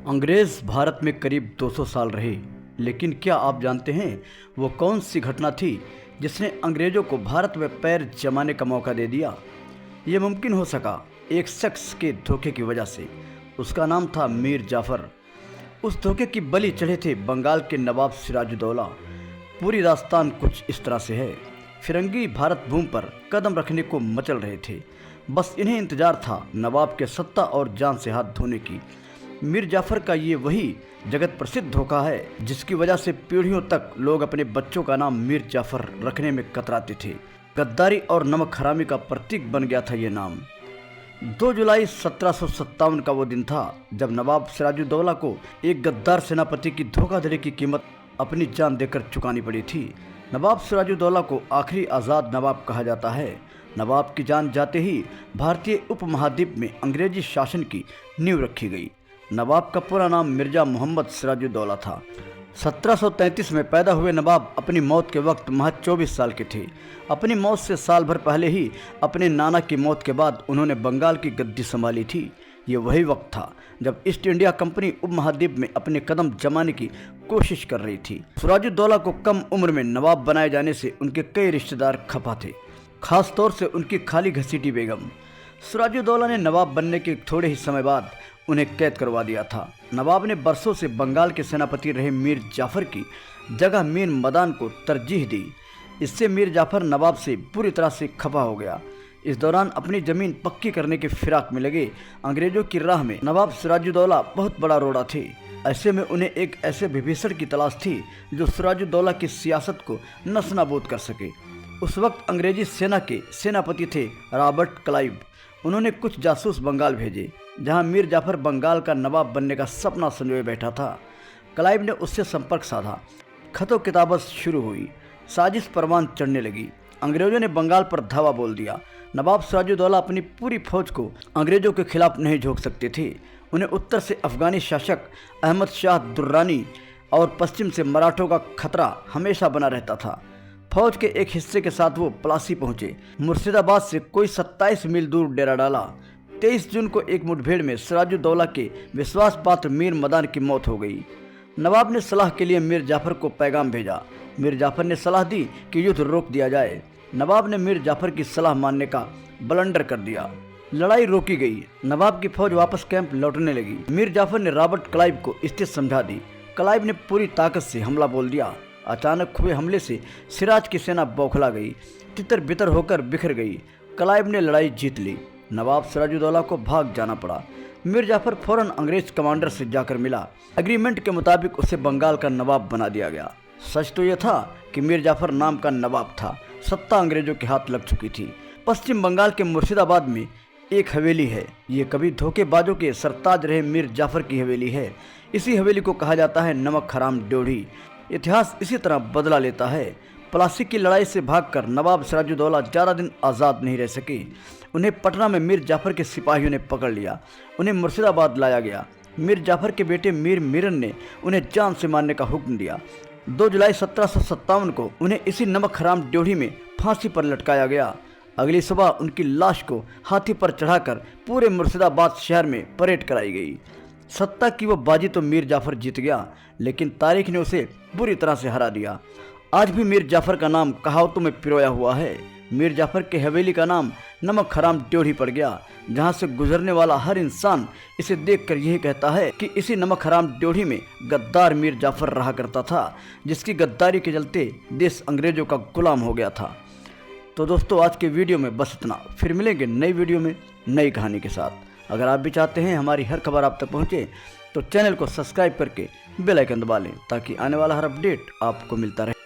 अंग्रेज भारत में करीब 200 साल रहे, लेकिन क्या आप जानते हैं वो कौन सी घटना थी जिसने अंग्रेजों को भारत में पैर जमाने का मौका दे दिया। ये मुमकिन हो सका एक शख्स के धोखे की वजह से। उसका नाम था मीर जाफ़र। उस धोखे की बलि चढ़े थे बंगाल के नवाब सिराजुद्दौला। पूरी दास्तान कुछ इस तरह से है। फिरंगी भारत भूमि पर कदम रखने को मचल रहे थे। बस इन्हें इंतजार था नवाब के सत्ता और जान से हाथ धोने की। मीर जाफ़र का ये वही जगत प्रसिद्ध धोखा है जिसकी वजह से पीढ़ियों तक लोग अपने बच्चों का नाम मीर जाफ़र रखने में कतराते थे। गद्दारी और नमक हरामी का प्रतीक बन गया था ये नाम। 2 जुलाई 1757 का वो दिन था जब नवाब सिराजुद्दौला को एक गद्दार सेनापति की धोखाधड़ी की कीमत अपनी जान देकर चुकानी पड़ी थी। नवाब सिराजुद्दौला को आखिरी आज़ाद नवाब कहा जाता है। नवाब की जान जाते ही भारतीय उपमहाद्वीप में अंग्रेजी शासन की नींव रखी गई। नवाब का पूरा नाम मिर्ज़ा मोहम्मद सिराजुद्दौला था। 1733 में पैदा हुए नवाब अपनी मौत के वक्त महज 24 साल के थे। अपनी मौत से साल भर पहले ही अपने नाना की मौत के बाद उन्होंने बंगाल की गद्दी संभाली थी। ये वही वक्त था जब ईस्ट इंडिया कंपनी उपमहाद्वीप में अपने कदम जमाने की कोशिश कर रही थी। सिराजुद्दौला को कम उम्र में नवाब बनाए जाने से उनके कई रिश्तेदार खफा थे, खास तौर से उनकी खाली घसीटी बेगम। सिराजुद्दौला ने नवाब बनने के थोड़े ही समय बाद उन्हें कैद करवा दिया था। नवाब ने बरसों से बंगाल के सेनापति रहे मीर जाफ़र की जगह मीर मदान को तरजीह दी। इससे मीर जाफ़र नवाब से पूरी तरह से खफा हो गया। इस दौरान अपनी ज़मीन पक्की करने की फिराक में लगे अंग्रेजों की राह में नवाब सिराजुद्दौला बहुत बड़ा रोड़ा थे। ऐसे में उन्हें एक ऐसे विभीषण की तलाश थी जो सिराजुद्दौला की सियासत को नस्तानाबूद कर सके। उस वक्त अंग्रेजी सेना के सेनापति थे रॉबर्ट क्लाइव। उन्होंने कुछ जासूस बंगाल भेजे जहां मीर जाफ़र बंगाल का नवाब बनने का सपना संजोए बैठा था। क्लाइव ने उससे संपर्क साधा। खतो किताबत शुरू हुई। साजिश परवान चढ़ने लगी। अंग्रेजों ने बंगाल पर धावा बोल दिया। नवाब सिराजुद्दौला अपनी पूरी फौज को अंग्रेजों के खिलाफ नहीं झोंक सकते थे। उन्हें उत्तर से अफगानी शासक अहमद शाह दुर्रानी और पश्चिम से मराठों का खतरा हमेशा बना रहता था। फौज के एक हिस्से के साथ वो प्लासी पहुंचे। मुर्शिदाबाद से कोई 27 मील दूर डेरा डाला। 23 जून को एक मुठभेड़ में सिराजुद्दौला के विश्वास पात्र मीर मदान की मौत हो गई। नवाब ने सलाह के लिए मीर जाफ़र को पैगाम भेजा। मीर जाफ़र ने सलाह दी कि युद्ध रोक दिया जाए। नवाब ने मीर जाफ़र की सलाह मानने का ब्लंडर कर दिया। लड़ाई रोकी गई। नवाब की फौज वापस कैंप लौटने लगी। मीर जाफ़र ने रॉबर्ट क्लाइव को स्थिति समझा दी। क्लाइव ने पूरी ताकत से हमला बोल दिया। अचानक हुए हमले से सिराज की सेना बौखला गई, तितर बितर होकर बिखर गई। क्लाइव ने लड़ाई जीत ली। नवाब सिराजुद्दौला को भाग जाना पड़ा। मीर जाफ़र फौरन अंग्रेज कमांडर से जाकर मिला। एग्रीमेंट के मुताबिक उसे बंगाल का नवाब बना दिया गया। सच तो यह था कि मीर जाफ़र नाम का नवाब था। सत्ता अंग्रेजों के हाथ लग चुकी थी। पश्चिम बंगाल के मुर्शिदाबाद में एक हवेली है। ये कभी धोखेबाजों के सरताज रहे मीर जाफ़र की हवेली है। इसी हवेली को कहा जाता है नमक हराम ड्योढ़ी। इतिहास इसी तरह बदला लेता है। प्लासी की लड़ाई से भागकर नवाब सिराजुद्दौला ज़्यादा दिन आज़ाद नहीं रह सके। उन्हें पटना में मीर जाफ़र के सिपाहियों ने पकड़ लिया। उन्हें मुर्शिदाबाद लाया गया। मीर जाफ़र के बेटे मीर मीरन ने उन्हें जान से मारने का हुक्म दिया। 2 जुलाई 1757 को उन्हें इसी नमक हराम ड्योढ़ी में फांसी पर लटकाया गया। अगली सुबह उनकी लाश को हाथी पर चढ़ाकर पूरे मुर्शिदाबाद शहर में परेड कराई गई। सत्ता की वो बाजी तो मीर जाफ़र जीत गया, लेकिन तारीख ने उसे बुरी तरह से हरा दिया। आज भी मीर जाफ़र का नाम कहावतों में पिरोया हुआ है। मीर जाफ़र के हवेली का नाम नमक हराम ड्योढ़ी पड़ गया, जहां से गुजरने वाला हर इंसान इसे देखकर यही कहता है कि इसी नमक हराम ड्योढ़ी में गद्दार मीर जाफ़र रहा करता था, जिसकी गद्दारी के चलते देश अंग्रेजों का गुलाम हो गया था। तो दोस्तों, आज के वीडियो में बस इतना। फिर मिलेंगे नई वीडियो में नई कहानी के साथ। अगर आप भी चाहते हैं हमारी हर खबर आप तक पहुँचे तो चैनल को सब्सक्राइब करके बेल आइकन दबा लें ताकि आने वाला हर अपडेट आपको मिलता रहे।